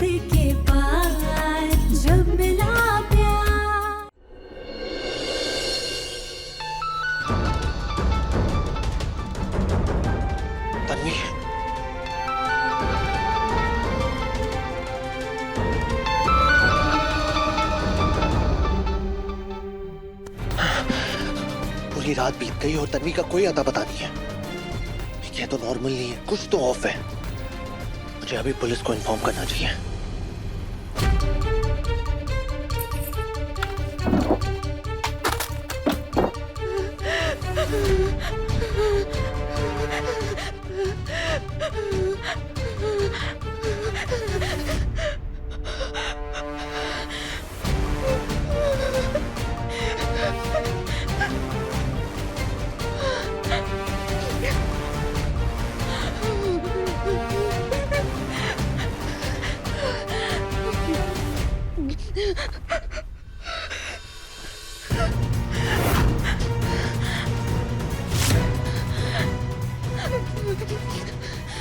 के बाद जब मिला प्यार। तन्वी, पूरी रात बीत गई और तन्वी का कोई अता पता नहीं है। ये तो नॉर्मल नहीं है, कुछ तो ऑफ है। मुझे अभी पुलिस को इन्फॉर्म करना चाहिए।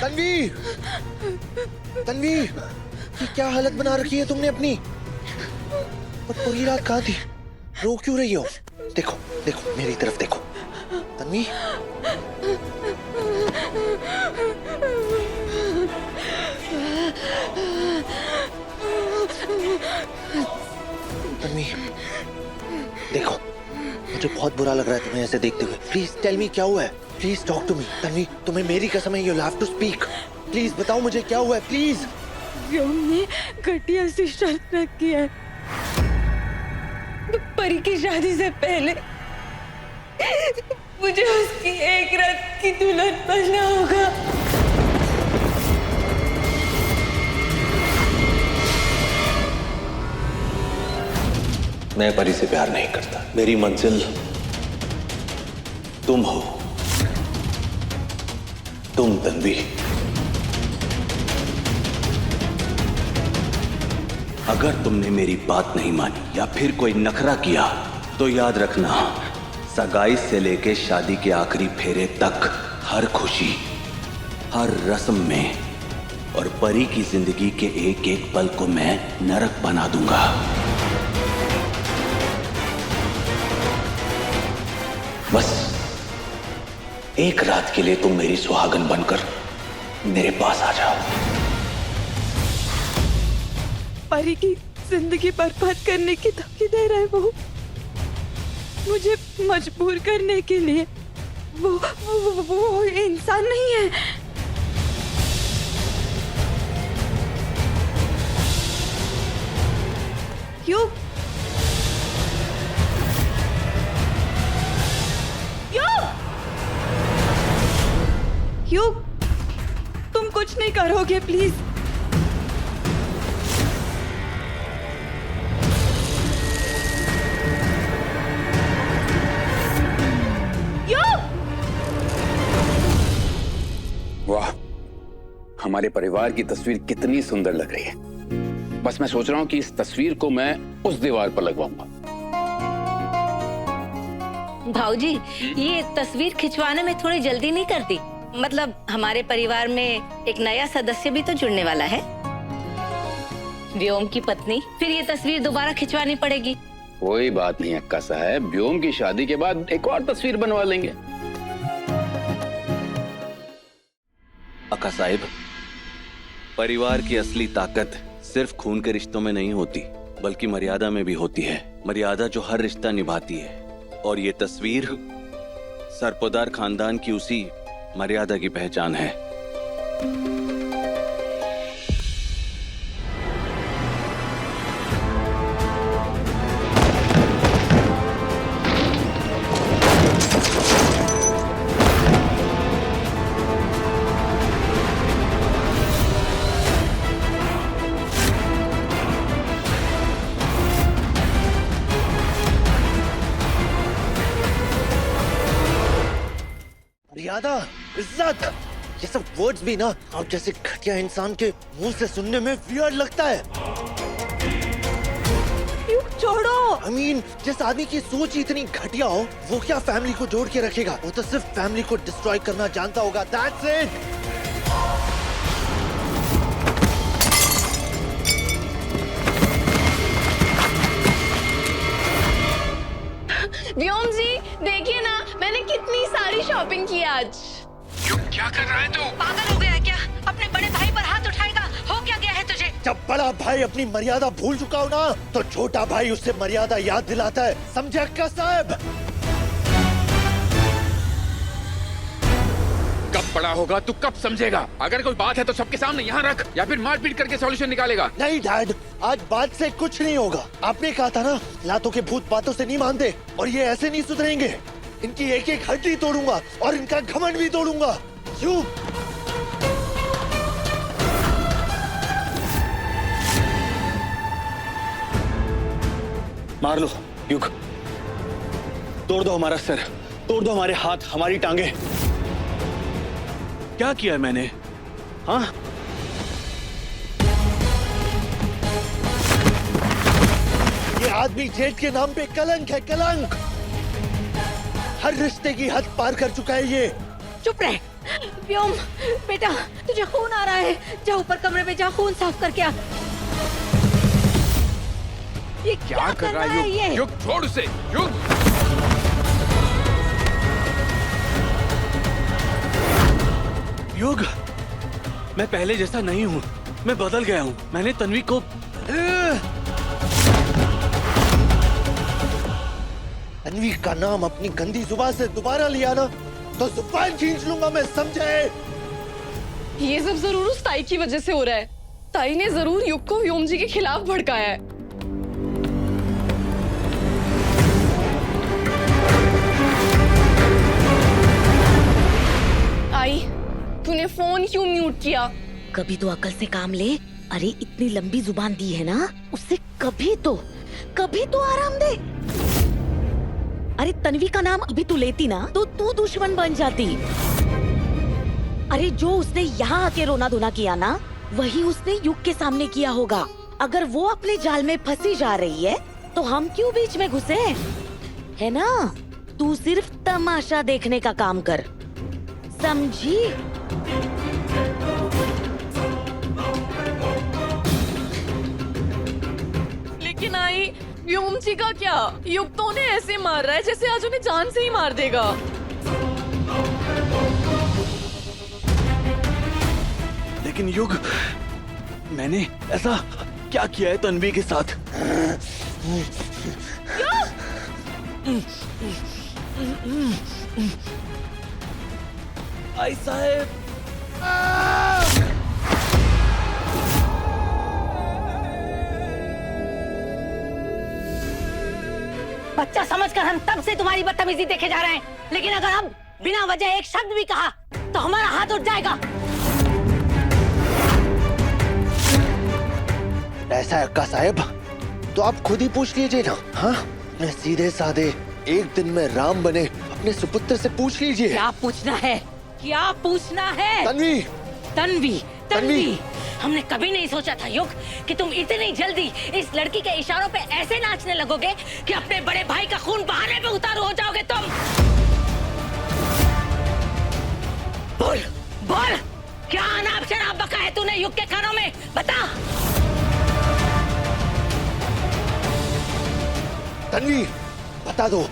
तन्वी, तन्वी, ये क्या हालत बना रखी है तुमने अपनी? और पूरी रात कहाँ थी? रो क्यों रही हो? देखो, देखो, मेरी तरफ देखो। तन्वी, तन्वी, देखो, मुझे बहुत बुरा लग रहा है तुम्हें ऐसे देखते हुए। प्लीज टेल मी क्या हुआ है? Please talk to me. Tanvi, तुम्हें मेरी कसम है, you'll have to speak। Please बताओ मुझे क्या हुआ है, प्लीज। व्योम ने घटिया सी शर्त रखी है, परी की शादी से पहले मुझे उसकी एक रात की दुल्हन बनना होगा। मैं परी से प्यार नहीं करता। मेरी मंजिल तुम हो, तुम तन्वी। अगर तुमने मेरी बात नहीं मानी या फिर कोई नखरा किया तो याद रखना, सगाई से लेके शादी के आखिरी फेरे तक हर खुशी, हर रस्म में और परी की जिंदगी के एक एक पल को मैं नरक बना दूंगा। बस एक रात के लिए तुम मेरी सुहागन बनकर मेरे पास आ जाओ। परी की जिंदगी बर्बाद करने की धमकी दे रहा है वो, मुझे मजबूर करने के लिए। वो इंसान नहीं है। क्यों? क्यों? तुम कुछ नहीं करोगे प्लीज? वाह, हमारे परिवार की तस्वीर कितनी सुंदर लग रही है। बस मैं सोच रहा हूँ कि इस तस्वीर को मैं उस दीवार पर लगवाऊंगा। भाऊजी, ये तस्वीर खिंचवाने में थोड़ी जल्दी नहीं करती? मतलब हमारे परिवार में एक नया सदस्य भी तो जुड़ने वाला है, व्योम की पत्नी। फिर ये तस्वीर दोबारा खिंचवानी पड़ेगी। कोई बात नहीं अक्का साहब, व्योम की शादी के बाद एक और तस्वीर बनवा लेंगे। अक्का साहिब, परिवार की असली ताकत सिर्फ खून के रिश्तों में नहीं होती, बल्कि मर्यादा में भी होती है। मर्यादा जो हर रिश्ता निभाती है, और ये तस्वीर सरपोदार खानदान की उसी मर्यादा की पहचान है। मर्यादा, इज्जत, ये सब वर्ड्स भी ना आप जैसे घटिया इंसान के मुंह से सुनने में वियर्ड लगता है। छोड़ो। I mean, जिस आदमी की सोच ही इतनी घटिया हो, वो क्या फैमिली को जोड़ के रखेगा? वो तो सिर्फ फैमिली को डिस्ट्रॉय करना जानता होगा। That's it. शॉपिंग की आज। क्या कर रहा है तू? पागल हो गया है क्या? अपने बड़े भाई पर हाथ उठाएगा? हो क्या गया है तुझे? जब बड़ा भाई अपनी मर्यादा भूल चुका हो ना, तो छोटा भाई उससे मर्यादा याद दिलाता है। समझे अक्का साहब? कब बड़ा होगा तू कब समझेगा? अगर कोई बात है तो सबके सामने यहाँ रख, या फिर मारपीट करके सॉल्यूशन निकालेगा। नहीं डैड, आज बात से कुछ नहीं होगा। आपने कहा था ना, लातों के भूत बातों से नहीं मानते, और ये ऐसे नहीं सुधरेंगे। इनकी एक एक हड्डी तोड़ूंगा और इनका घमंड भी तोड़ूंगा। क्यों? मार लो युग, तोड़ दो हमारा सर, तोड़ दो हमारे हाथ, हमारी टांगे। क्या किया है मैंने? हाँ, ये आदमी जेठ के नाम पे कलंक है, कलंक। हर रिश्ते की हद पार कर चुका है ये। चुप रह व्योम, बेटा तुझे खून आ रहा है, जा ऊपर कमरे में जा, खून साफ करके आ। ये क्या कर रहा है ये? युग? युग छोड़ उसे, युग। युग, मैं पहले जैसा नहीं हूँ, मैं बदल गया हूँ। मैंने तन्वी को तन्वी का नाम अपनी गंदी जुबान से दोबारा लिया ना, तो जुबान खींच लूंगा मैं, समझे? ये सब जरूर उस ताई की वजह से हो रहा है। ताई ने जरूर युग को व्योम जी के खिलाफ भड़काया है। आई, तूने फोन क्यों म्यूट किया? कभी तो अकल से काम ले। अरे इतनी लंबी जुबान दी है ना, उससे कभी तो आराम दे। अरे तन्वी का नाम अभी तू लेती ना, तो तू दुश्मन बन जाती। अरे जो उसने यहाँ आके रोना धोना किया ना, वही उसने युग के सामने किया होगा। अगर वो अपने जाल में फंसी जा रही है, तो हम क्यों बीच में घुसे? है ना? तू सिर्फ तमाशा देखने का काम कर, समझी? लेकिन आई, व्योम जी का क्या? युग तो उन्हें ऐसे मार रहा है जैसे आज उन्हें जान से ही मार देगा। लेकिन युग, मैंने ऐसा क्या किया है तन्वी के साथ? आई साहब, बच्चा समझकर हम तब से तुम्हारी बदतमीजी देखे जा रहे हैं, लेकिन अगर अब बिना वजह एक शब्द भी कहा तो हमारा हाथ उठ जाएगा। ऐसा है अक्का साहब, तो आप खुद ही पूछ लीजिए ना। हाँ, मैं सीधे साधे एक दिन में राम बने अपने सुपुत्र से पूछ लीजिए। क्या पूछना है? क्या पूछना है? तन्वी, तन्वी, तन्वी। हमने कभी नहीं सोचा था युग कि तुम इतनी जल्दी इस लड़की के इशारों पे ऐसे नाचने लगोगे कि अपने बड़े भाई का खून बहाने पे उतारू हो जाओगे तुम। बोल बोल, क्या अनाप शनाप बका है तूने युग के कानों में? बता। तन्वी, बता दो,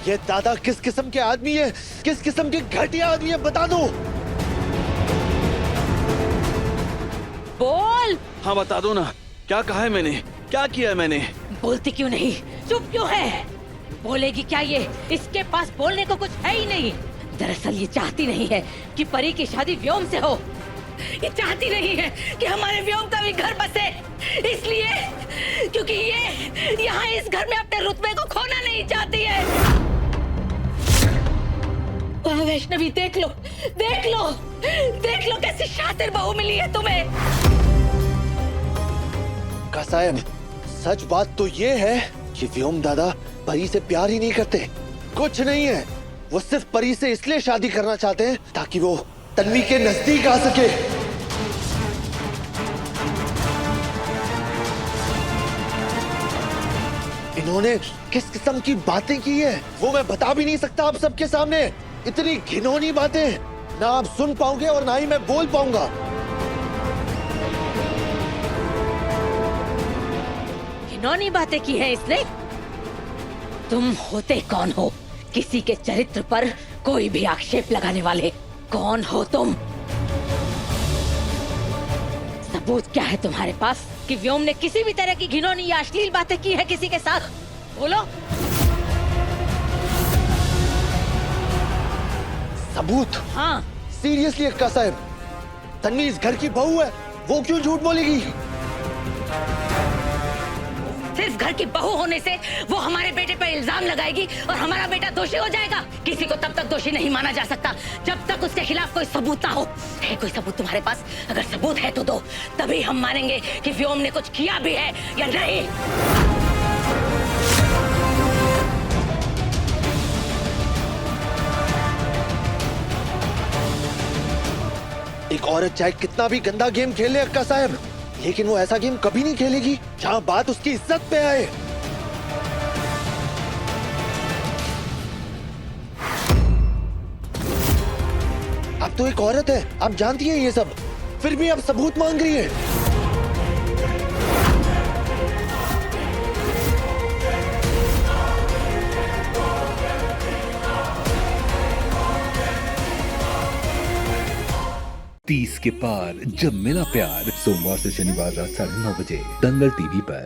ये दादा किस किस्म के आदमी है, किस किस्म के घटिया आदमी है, बता दो। बोल। हाँ बता दो ना, क्या कहा है मैंने, क्या किया है मैंने? बोलती क्यों नहीं? चुप क्यों है? बोलेगी क्या ये? इसके पास बोलने को कुछ है ही नहीं। दरअसल ये चाहती नहीं है कि परी की शादी व्योम से हो। ये चाहती नहीं है कि हमारे व्योम का भी घर बसे, इसलिए क्योंकि ये यहाँ इस घर में अपने रुतबे को खोना नहीं चाहती है। वैष्णवी, देख लो, देख लो, देख लो कैसी शातिर बहू मिली है तुम्हें। का साहब, सच बात तो ये है कि व्योम दादा परी से प्यार ही नहीं करते, कुछ नहीं है। वो सिर्फ परी से इसलिए शादी करना चाहते हैं ताकि वो तन्वी के नजदीक आ सके। इन्होंने किस किस्म की बातें की है वो मैं बता भी नहीं सकता आप सबके सामने। इतनी घिनौनी बातें ना आप सुन पाओगे और ना ही मैं बोल पाऊंगा। घिनौनी बातें की है इसने? तुम होते कौन हो किसी के चरित्र पर कोई भी आक्षेप लगाने वाले कौन हो तुम? सबूत क्या है तुम्हारे पास कि व्योम ने किसी भी तरह की घिनौनी या अश्लील बातें की है किसी के साथ? बोलो। सबूत? हाँ। सीरियसली अक्का साहब, तन्वी इस घर की बहू है, वो क्यों झूठ बोलेगी? सिर्फ घर की बहू होने से वो हमारे बेटे पर इल्जाम लगाएगी और हमारा बेटा दोषी हो जाएगा? किसी को तब तक दोषी नहीं माना जा सकता जब तक उसके खिलाफ कोई सबूत ना हो। है कोई सबूत तुम्हारे पास? अगर सबूत है तो दो, तभी हम मानेंगे कि व्योम ने कुछ किया भी है या नहीं। एक औरत चाहे कितना भी गंदा गेम खेले अक्का साहब, लेकिन वो ऐसा गेम कभी नहीं खेलेगी जहां बात उसकी इज्जत पे आए। अब तो एक औरत है, आप जानती हैं ये सब, फिर भी अब सबूत मांग रही है। तीस के पार जब मिला प्यार, सोमवार से शनिवार रात 9:30 बजे दंगल टीवी पर।